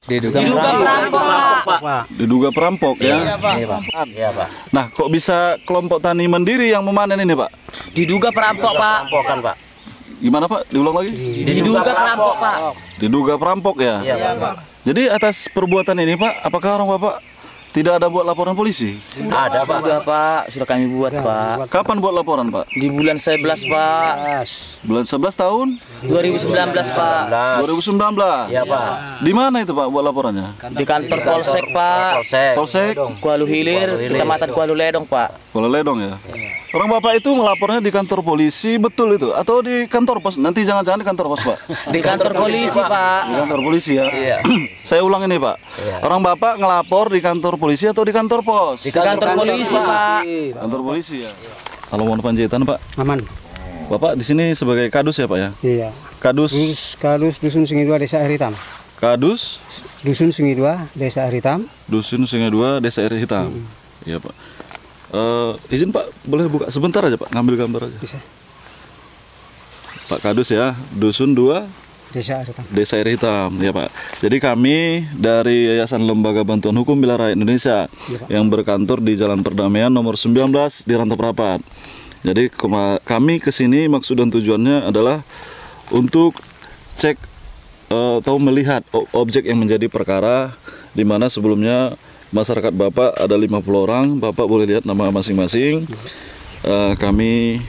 Diduga perampok, Pak. Diduga perampok ya. Iya, Pak. Iya, Pak. Nah, kok bisa kelompok tani mandiri yang memanen ini, Pak? Diduga perampok, Pak. Perampokan, Pak. Gimana, Pak? Diulang lagi. Diduga perampok, Pak. Diduga perampok ya. Iya, Pak. Jadi atas perbuatan ini, Pak, apakah orang Bapak tidak ada buat laporan polisi? Ada, Pak. Sudah, Pak. Sudah kami buat, Pak. Kapan buat laporan, Pak? Di bulan 11, Pak. Bulan 11 tahun 2019, Pak. 2019. Iya, Pak. Di mana itu, Pak, buat laporannya? Di kantor Polsek, Pak. Polsek. Polsek Kuala Hilir, Kecamatan Kuala Ledong, Pak. Kuala Ledong ya. Orang Bapak itu melapornya di kantor polisi, betul itu? Atau di kantor pos? Nanti jangan-jangan di kantor pos, Pak. Di kantor polisi, Pak. Di kantor polisi ya. Iya. Saya ulang ini, Pak. Orang Bapak ngelapor di kantor polisi atau di kantor pos? Di kantor polisi, Pak. Kantor polisi ya. Kalau mau Panjaitan, Pak. Aman. Bapak di sini sebagai kadus ya, Pak ya? Iya. Kadus Kadus Dusun Sungai 2 Desa Air Hitam. Kadus Dusun Sungai 2 Desa Air Hitam. Dusun Sungai 2 Desa Air Hitam. Iya, Pak. Izin, Pak, boleh buka sebentar aja, Pak, ngambil gambar aja. Bisa. Pak Kadus ya, Dusun 2 Desa Air Hitam. Desa Air Hitam, ya Pak. Jadi kami dari Yayasan Lembaga Bantuan Hukum Bela Rakyat Indonesia yang berkantor di Jalan Perdamaian nomor 19 di Rantau Prapat. Jadi kami kesini maksud dan tujuannya adalah untuk cek atau melihat objek yang menjadi perkara, di mana sebelumnya masyarakat Bapak ada 50 orang. Bapak boleh lihat nama masing-masing. Kami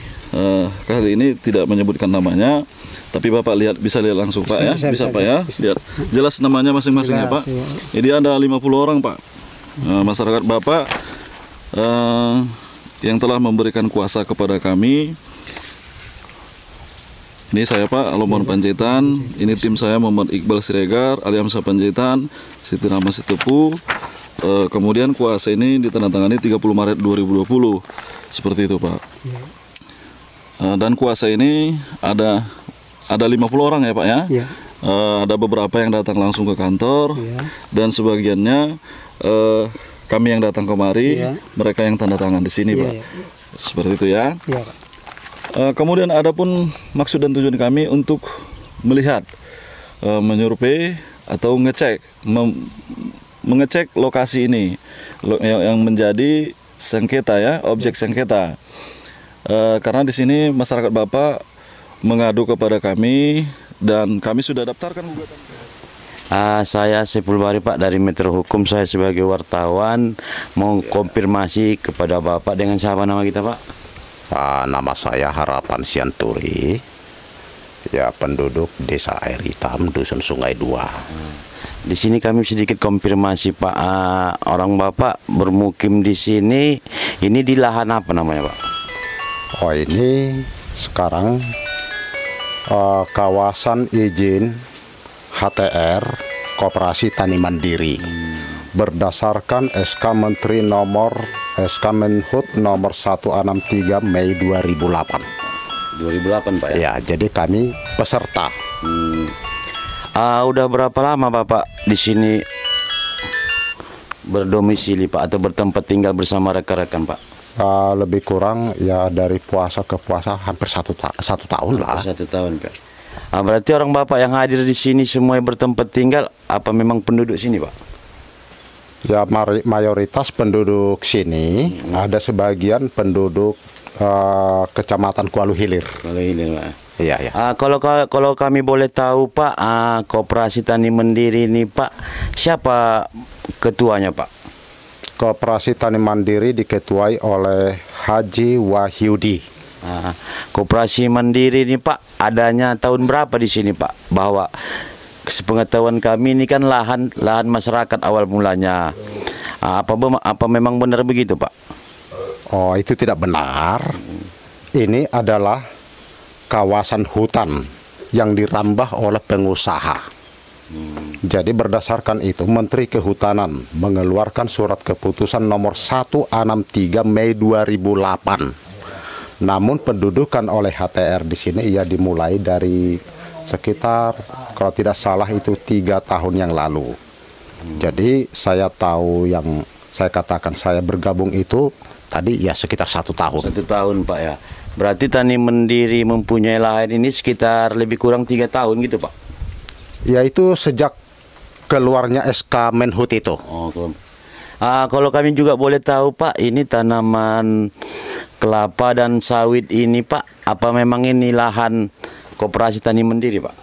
kali ini tidak menyebutkan namanya, tapi Bapak bisa lihat langsung, Pak ya. Bisa Pak ya. Lihat jelas namanya masing-masing ya, Pak. Jadi ada 50 orang, Pak. Masyarakat Bapak yang telah memberikan kuasa kepada kami. Ini saya, Pak, Lomon Panjaitan. Ini tim saya, Muhammad Iqbal Siregar, Aliamsa Panjaitan, Siti Rahma Sitepu. Kemudian kuasa ini ditandatangani 30 Maret 2020. Seperti itu, Pak. Dan kuasa ini ada 50 orang ya, Pak ya. Iya. Ada beberapa yang datang langsung ke kantor, dan sebagiannya kami yang datang kemari, mereka yang tanda tangan di sini, Pak. Seperti itu ya. Iya, Pak. Kemudian ada pun maksud dan tujuan kami untuk melihat, menyurvei atau mengecek lokasi ini yang menjadi sengketa ya, objek sengketa. Karena di sini masyarakat Bapak mengadu kepada kami dan kami sudah daftarkan gugatan. Saya Saiful Bari, Pak, dari Metro Hukum. Saya sebagai wartawan mau konfirmasi kepada Bapak, dengan siapa nama kita, Pak? Nama saya Harapan Sianturi, ya, penduduk Desa Air Hitam, Dusun Sungai 2. Di sini kami sedikit konfirmasi, Pak. Orang Bapak bermukim di sini, ini di lahan apa namanya, Pak? Oh, ini sekarang kawasan izin HTR Koperasi Tani Mandiri. Berdasarkan SK Menteri SK Menhub nomor 163 Mei 2008. 2008, Pak ya? Ya, jadi kami peserta. Udah berapa lama Bapak di sini berdomisili, Pak, atau bertempat tinggal bersama rekan-rekan, Pak? Lebih kurang ya dari puasa ke puasa hampir satu tahun lah. 1 tahun, Pak. Berarti orang Bapak yang hadir di sini semua bertempat tinggal, apa memang penduduk sini, Pak? Ya, mayoritas penduduk sini, ada sebagian penduduk Kecamatan Kuala Hilir. Kuala Hilir, Pak. Iya, ya. Kalau kami boleh tahu, Pak, Koperasi Tani Mandiri ini, Pak, siapa ketuanya, Pak? Koperasi Tani Mandiri diketuai oleh Haji Wahyudi. Koperasi Mandiri ini, Pak, adanya tahun berapa di sini, Pak? Bahwa sepengetahuan kami ini kan lahan masyarakat awal mulanya. Apa memang benar begitu, Pak? Oh, itu tidak benar. Ini adalah kawasan hutan yang dirambah oleh pengusaha. Jadi berdasarkan itu Menteri Kehutanan mengeluarkan surat keputusan nomor 163 Mei 2008. Namun pendudukan oleh HTR di sini ia dimulai dari sekitar, kalau tidak salah itu 3 tahun yang lalu. Jadi saya tahu, yang saya katakan saya bergabung itu tadi ya sekitar 1 tahun. 1 tahun, Pak ya. Berarti Tani Mandiri mempunyai lahan ini sekitar lebih kurang 3 tahun gitu, Pak? Yaitu sejak keluarnya SK Menhut itu. Oh, kalau kami juga boleh tahu Pak, ini tanaman kelapa dan sawit ini Pak, apa memang ini lahan Koperasi Tani Mandiri Pak?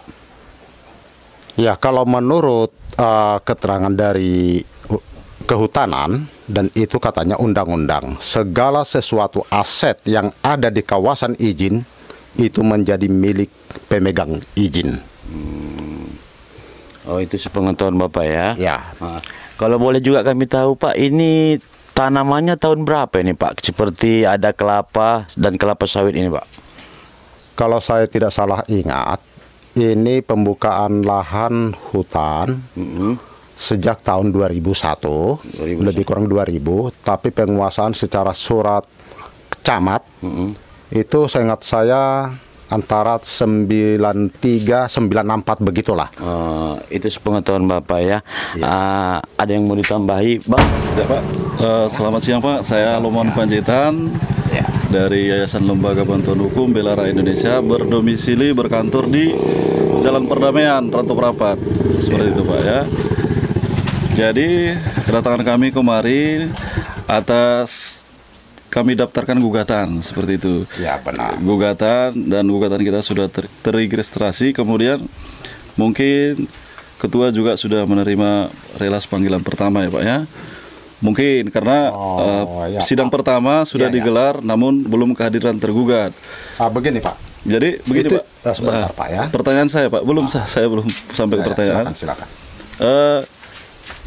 Ya, kalau menurut keterangan dari kehutanan, dan itu katanya undang-undang, segala sesuatu aset yang ada di kawasan izin itu menjadi milik pemegang izin. Oh, itu sepengetahuan Bapak ya? Ya. Kalau boleh juga kami tahu Pak, ini tanamannya tahun berapa ini Pak? Seperti ada kelapa dan kelapa sawit ini Pak. Kalau saya tidak salah ingat, ini pembukaan lahan hutan sejak tahun 2001, lebih kurang 2000, tapi penguasaan secara surat camat itu seingat saya antara 93 94 begitulah. Itu sepengetahuan Bapak ya. Ada yang mau ditambahi Bang? Ya Pak, selamat siang Pak, saya Lomon Panjaitan dari Yayasan Lembaga Bantuan Hukum Bela Rakyat Indonesia, berdomisili berkantor di Jalan Perdamaian, Rantau Prapat, seperti itu Pak ya. Jadi kedatangan kami kemarin atas kami daftarkan gugatan seperti itu. Ya, benar. Gugatan kita sudah terregistrasi. Kemudian mungkin ketua juga sudah menerima relas panggilan pertama ya Pak ya. Mungkin karena sidang pertama sudah digelar, namun belum kehadiran tergugat. Begini Pak. Jadi begini Itu, Pak. sebentar Pak ya. Pertanyaan saya Pak, saya belum sampai ke pertanyaan. Silakan.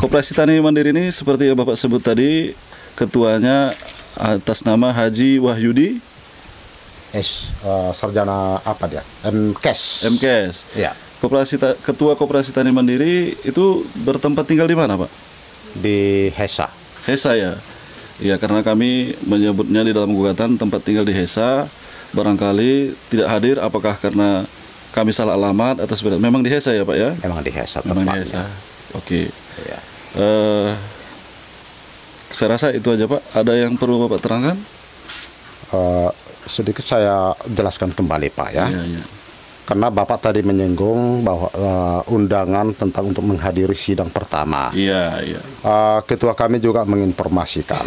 Koperasi Tani Mandiri ini seperti yang Bapak sebut tadi, ketuanya atas nama Haji Wahyudi sarjana apa dia? MKes. Ya. Ketua Koperasi Tani Mandiri itu bertempat tinggal di mana Pak? Di Hesa. Hesa ya. Ya, karena kami menyebutnya di dalam gugatan tempat tinggal di Hesa, barangkali tidak hadir apakah karena kami salah alamat atau sebenarnya memang di Hesa ya Pak ya? Memang di Hesa Memang di tempatnya. Hesa. Oke. Ya. Saya rasa itu aja Pak. Ada yang perlu Bapak terangkan? Sedikit saya jelaskan kembali Pak ya. Iya. Karena Bapak tadi menyinggung bahwa undangan tentang untuk menghadiri sidang pertama. Iya. Ketua kami juga menginformasikan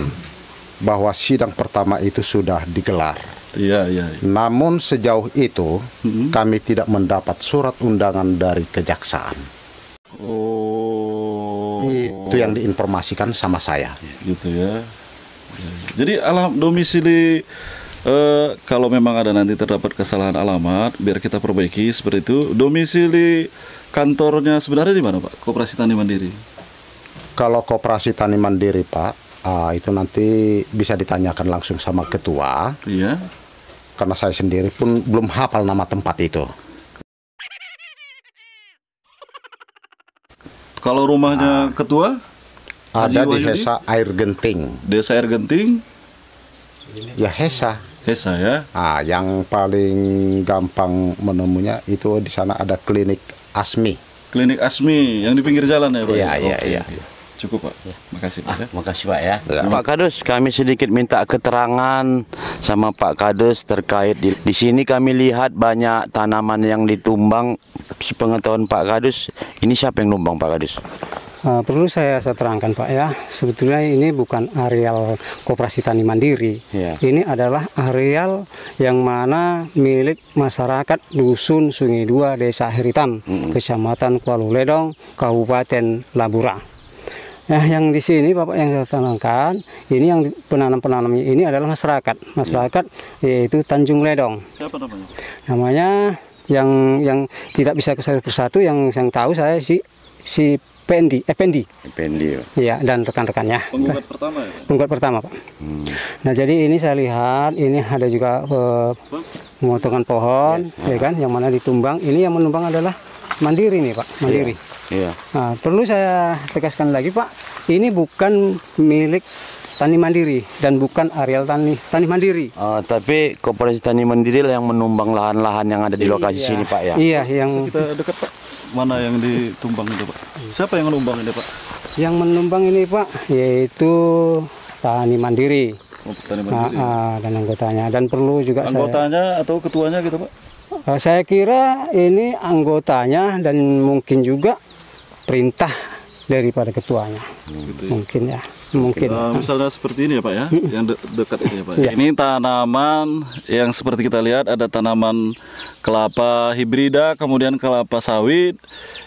bahwa sidang pertama itu sudah digelar. Iya. Namun sejauh itu kami tidak mendapat surat undangan dari kejaksaan. Oh. Itu yang diinformasikan sama saya. Gitu ya. Jadi domisili kalau memang ada nanti terdapat kesalahan alamat, biar kita perbaiki seperti itu. Domisili kantornya sebenarnya di mana Pak? Koperasi Tani Mandiri. Kalau Koperasi Tani Mandiri Pak, itu nanti bisa ditanyakan langsung sama ketua. Iya. Karena saya sendiri pun belum hafal nama tempat itu. Kalau rumahnya ketua? Ada Haji di Wahyudi? Hesa Air Genting. Desa Air Genting. Ya Hesa. Hesa ya. Yang paling gampang menemunya itu di sana ada klinik Asmi. Klinik Asmi yang di pinggir jalan ya Pak? Iya. Oke. Cukup Pak. Makasih Pak ya. Makasih Pak ya. Pak Kadus, kami sedikit minta keterangan sama Pak Kadus terkait di sini kami lihat banyak tanaman yang ditumbang. Sepengetahuan Pak Kadus, ini siapa yang numbang Pak Kadus? Perlu saya terangkan Pak ya, sebetulnya ini bukan areal Koperasi Tani Mandiri. Ya. Ini adalah areal yang mana milik masyarakat Dusun Sungai Dua, Desa Heritam, Kecamatan Kuala Ledong, Kabupaten Labura. Nah, yang di sini Bapak yang saya tanamkan, ini yang penanamnya ini adalah masyarakat yaitu Tanjung Ledong. Siapa namanya? Namanya yang tidak bisa kesal persatu, yang tahu saya si Pendi. Iya, dan rekan-rekannya. Penggugat pertama ya Pak? Penggugat pertama Pak. Nah, jadi ini saya lihat ini ada juga pemotongan pohon, ya kan, yang mana ditumbang. Ini yang menumbang adalah Mandiri nih Pak, Mandiri. Iya. Nah, perlu saya tegaskan lagi Pak, ini bukan milik Tani Mandiri dan bukan areal Tani Mandiri. Tapi Koperasi Tani Mandiri lah yang menumbang lahan-lahan yang ada di lokasi sini Pak ya? Iya, yang Kita dekat Pak. Mana yang ditumbang itu Pak? Siapa yang menumbang ini Pak? yang menumbang ini Pak yaitu Tani Mandiri. Oh, Tani Mandiri. Dan anggotanya, dan perlu juga Anggotanya atau ketuanya gitu Pak? saya kira ini anggotanya dan mungkin juga perintah daripada ketuanya. Mungkin ya, mungkin. Misalnya seperti ini ya Pak ya, yang dekat ini ya Pak. Iya. Ini tanaman yang seperti kita lihat ada tanaman kelapa hibrida, kemudian kelapa sawit.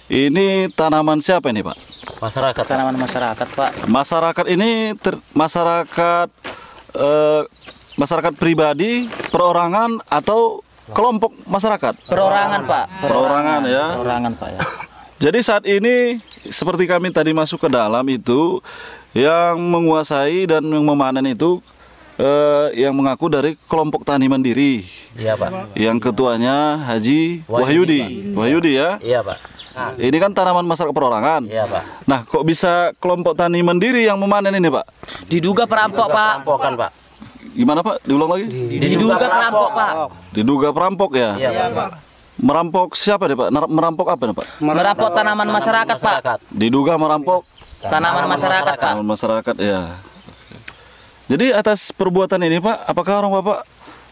Ini tanaman siapa ini Pak? Masyarakat. Tanaman masyarakat, Pak. Masyarakat ini masyarakat pribadi, perorangan atau kelompok masyarakat? Perorangan, Pak. Perorangan ya. Perorangan, Pak ya. Jadi saat ini seperti kami tadi masuk ke dalam itu yang menguasai dan yang memanen itu yang mengaku dari kelompok tani mandiri. Iya, Pak. Yang ketuanya Haji Wahyudi. Wahyudi ya. Iya, Pak. Ini kan tanaman masyarakat perorangan. Iya, Pak. Nah, kok bisa kelompok tani mandiri yang memanen ini, Pak? Diduga perampok, Pak. Perampokan, Pak. Gimana, Pak? Diulang lagi? Diduga perampok, Pak. Diduga perampok ya? Iya, Pak. Merampok siapa deh, Pak? Merampok apa nih, Pak? Merampok tanaman masyarakat, Pak. Diduga merampok Tanaman masyarakat, Pak. tanaman masyarakat ya. Jadi atas perbuatan ini, Pak, apakah orang Bapak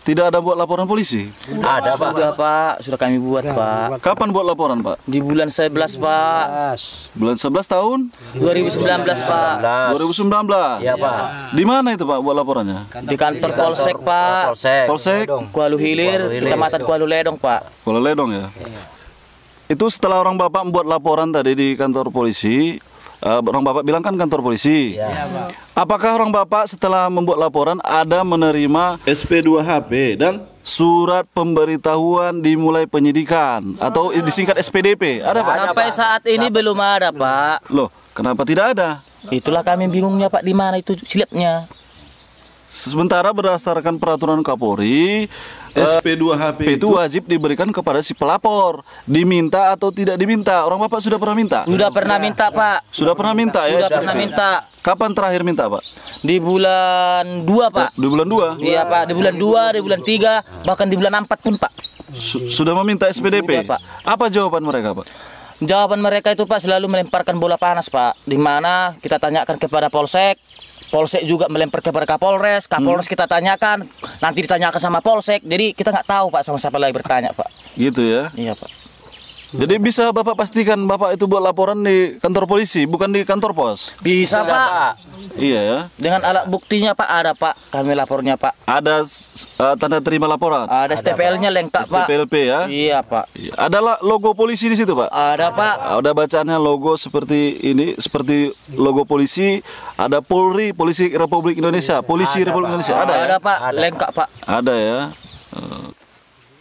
tidak ada buat laporan polisi? Ada, Pak. Sudah, Pak. Sudah kami buat, Pak. Kapan buat laporan, Pak? Di bulan 11, Pak. Bulan 11 tahun 2019, Pak. 2019. Iya, Pak. Di mana itu, Pak, buat laporannya? Di kantor Polsek, Pak. Polsek. Polsek Kuala Hilir, Kecamatan Kuala Ledong, Pak. Kuala Ledong ya. Itu setelah orang Bapak membuat laporan tadi di kantor polisi, orang Bapak bilang kan kantor polisi. Apakah orang Bapak setelah membuat laporan ada menerima SP2HP dan surat pemberitahuan dimulai penyidikan atau disingkat SPDP? Ada, Pak? Sampai saat ini belum ada, Pak. Loh, kenapa tidak ada? Itulah kami bingungnya, Pak. Di mana itu silapnya? Sementara berdasarkan peraturan Kapolri, SP2HP itu wajib diberikan kepada si pelapor. Diminta atau tidak diminta? Orang Bapak sudah pernah minta? Sudah pernah minta, Pak. Sudah pernah minta ya? Sudah pernah minta. Kapan terakhir minta, Pak? Di bulan 2, Pak. Di bulan 2? Iya, Pak. Di bulan 2, di bulan 3, bahkan di bulan 4 pun, Pak. Sudah meminta SPDP? Sudah, Pak. Apa jawaban mereka, Pak? Jawaban mereka itu, Pak, selalu melemparkan bola panas, Pak. Di mana kita tanyakan kepada Polsek, Polsek juga melempar kepada Kapolres, Kapolres kita tanyakan, nanti ditanyakan sama Polsek. Jadi kita nggak tahu, Pak, sama siapa lagi bertanya, Pak. Gitu ya? Iya, Pak. Jadi bisa Bapak pastikan Bapak itu buat laporan di kantor polisi, bukan di kantor pos? Bisa, Pak. Iya ya? Dengan alat buktinya, Pak, ada, Pak. Kami lapornya, Pak. Ada tanda terima laporan? Ada STPL-nya lengkap, Pak. STPLP ya? Iya, Pak. Ada logo polisi di situ, Pak? Ada, Pak. Ada bacaannya logo seperti ini, seperti logo polisi. Ada Polri, Polisi Republik Indonesia, Polisi Republik Indonesia. Ada ya? Ada, Pak. Lengkap, Pak. Ada ya.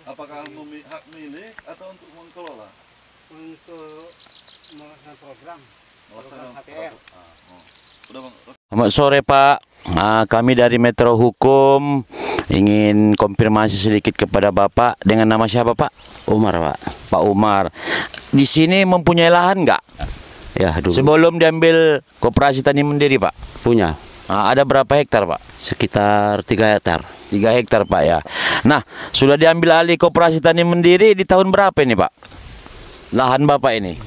Apakah hak milik atau untuk mengelola? Untuk melaksanakan program HTR. Selamat sore, Pak. Kami dari Metro Hukum ingin konfirmasi sedikit kepada Bapak. Dengan nama siapa, Pak? Umar, Pak. Pak Umar. Di sini mempunyai lahan nggak? Ya, dulu. Sebelum diambil Koperasi Tani Mandiri, Pak. Punya Ada berapa hektar, Pak? sekitar 3 hektar. 3 hektar, Pak ya. Nah, sudah diambil alih Koperasi Tani Mandiri di tahun berapa ini, Pak? Lahan Bapak ini?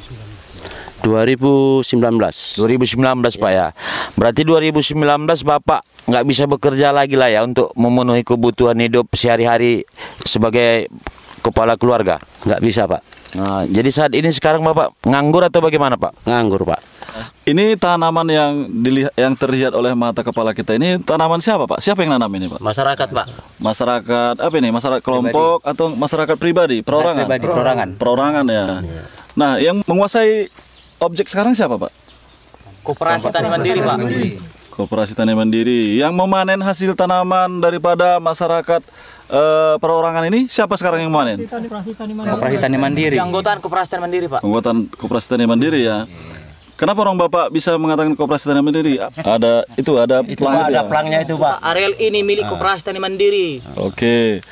2019. 2019, Pak ya. Berarti 2019 Bapak nggak bisa bekerja lagi lah ya untuk memenuhi kebutuhan hidup sehari-hari sebagai kepala keluarga. Nggak bisa, Pak. Nah, jadi saat ini sekarang Bapak nganggur atau bagaimana, Pak? Nganggur, Pak. Ini tanaman yang terlihat oleh mata kepala kita ini tanaman siapa, Pak? Siapa yang nanam ini, Pak? Masyarakat, Pak. Masyarakat apa ini? Masyarakat kelompok atau masyarakat pribadi? Perorangan. Pribadi, perorangan. Perorangan ya. Nah, yang menguasai objek sekarang siapa, Pak? Koperasi Tani Mandiri, Pak. Koperasi Tani Mandiri. Yang memanen hasil tanaman daripada masyarakat perorangan ini siapa sekarang yang memanen? Koperasi Tani Mandiri. Anggotaan Koperasi Tani Mandiri, Pak. Anggota Koperasi Tani Mandiri ya. Kenapa orang Bapak bisa mengatakan Koperasi Tani Mandiri? Ada pelang Ada pelangnya itu, Pak. Areal ini milik Koperasi Tani Mandiri. Oke.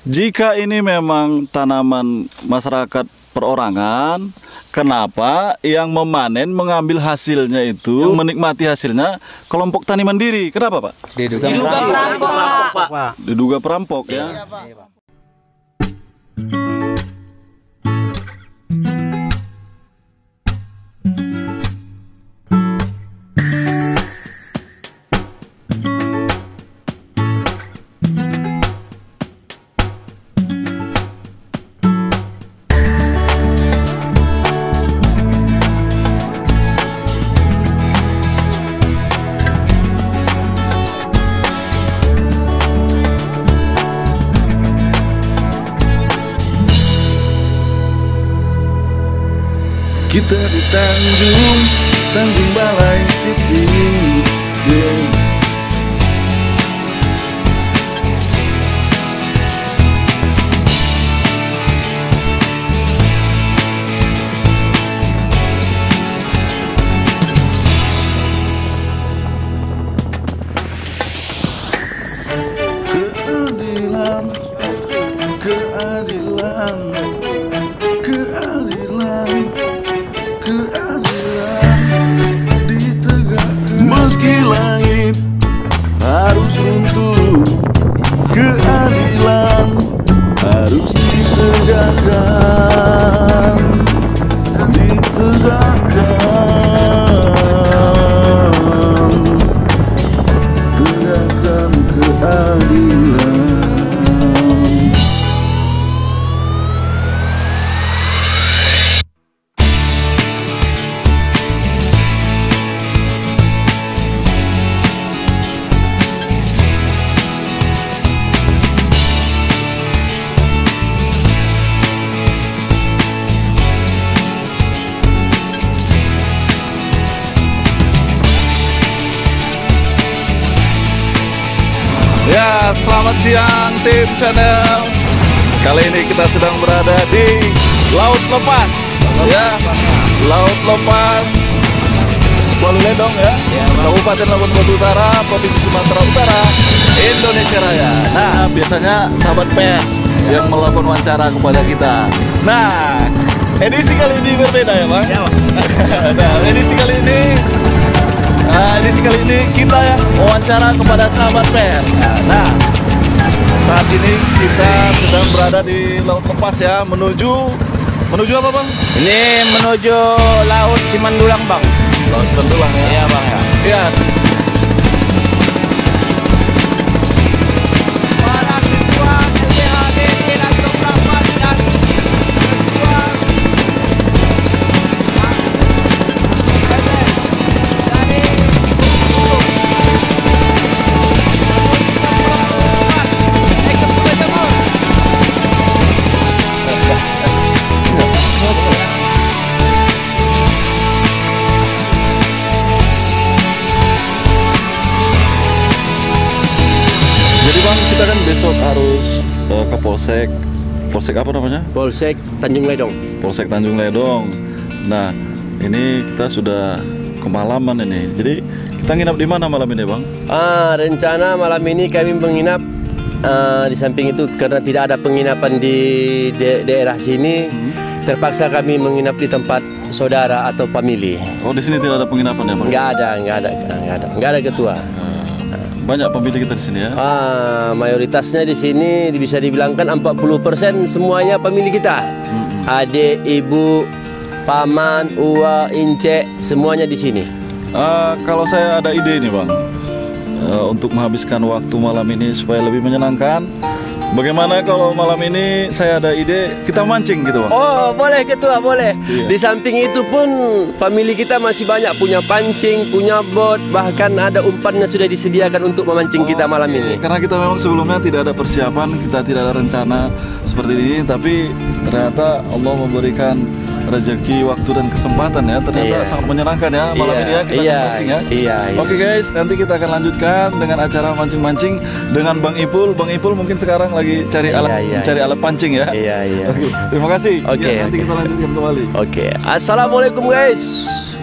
Jika ini memang tanaman masyarakat perorangan, kenapa yang memanen mengambil hasilnya itu, yang menikmati hasilnya kelompok tani mandiri? Kenapa, Pak? Diduga perampok, Pak. Diduga perampok ya. Kita di Tanjung Balai City. Keadilan, keadilan, keadilan, keadilan ditegakkan. Meski langit harus runtuh, keadilan harus ditegakkan, tegakkan keadilan. Ya, selamat siang tim channel. Kali ini kita sedang berada di Laut Lepas, ya, Laut Lepas Walu Ledong, ya, Kabupaten Labuan Batu Utara, Provinsi Sumatera Utara, Indonesia Raya. Nah, biasanya sahabat pers yang melakukan wawancara kepada kita. Nah, edisi kali ini berbeda ya, Bang. Nah, edisi kali ini kita ya wawancara kepada sahabat pers. Nah, saat ini kita sedang berada di Laut Lepas ya, menuju apa, Bang? Ini menuju Laut Simandulang, Bang. Laut Simandulang, ya. Iya, Bang, ya. Iya. Kita kan besok harus ke Polsek apa namanya? Polsek Tanjung Ledong. Polsek Tanjung Ledong. Nah, ini kita sudah kemalaman ini. Jadi kita nginap di mana malam ini, Bang? Rencana malam ini kami menginap di samping itu karena tidak ada penginapan di daerah sini. Terpaksa kami menginap di tempat saudara atau famili. Oh, di sini tidak ada penginapan ya, Bang? Nggak ada ketua. Banyak pemilih kita di sini ya? Mayoritasnya di sini bisa dibilangkan 40% semuanya pemilih kita. Adik, ibu, paman, uwa, ince, semuanya di sini. Kalau saya ada ide nih, Bang, untuk menghabiskan waktu malam ini supaya lebih menyenangkan. Bagaimana kalau malam ini saya ada ide kita mancing gitu, Bang? Oh, boleh ketua, boleh. Iya. Di samping itu pun famili kita masih banyak punya pancing, punya bot, bahkan ada umpannya sudah disediakan untuk memancing kita malam ini. Karena kita memang sebelumnya tidak ada persiapan, kita tidak ada rencana seperti ini, tapi ternyata Allah memberikan rezeki, waktu dan kesempatan ya. Ternyata sangat menyenangkan ya malam ini ya kita akan mancing ya. Iya. Oke guys, nanti kita akan lanjutkan dengan acara mancing-mancing dengan Bang Ipul. Bang Ipul mungkin sekarang lagi cari alat pancing ya. Iya. Oke, terima kasih. Oke, Ya, nanti kita lanjutkan kembali. Oke. Assalamualaikum guys.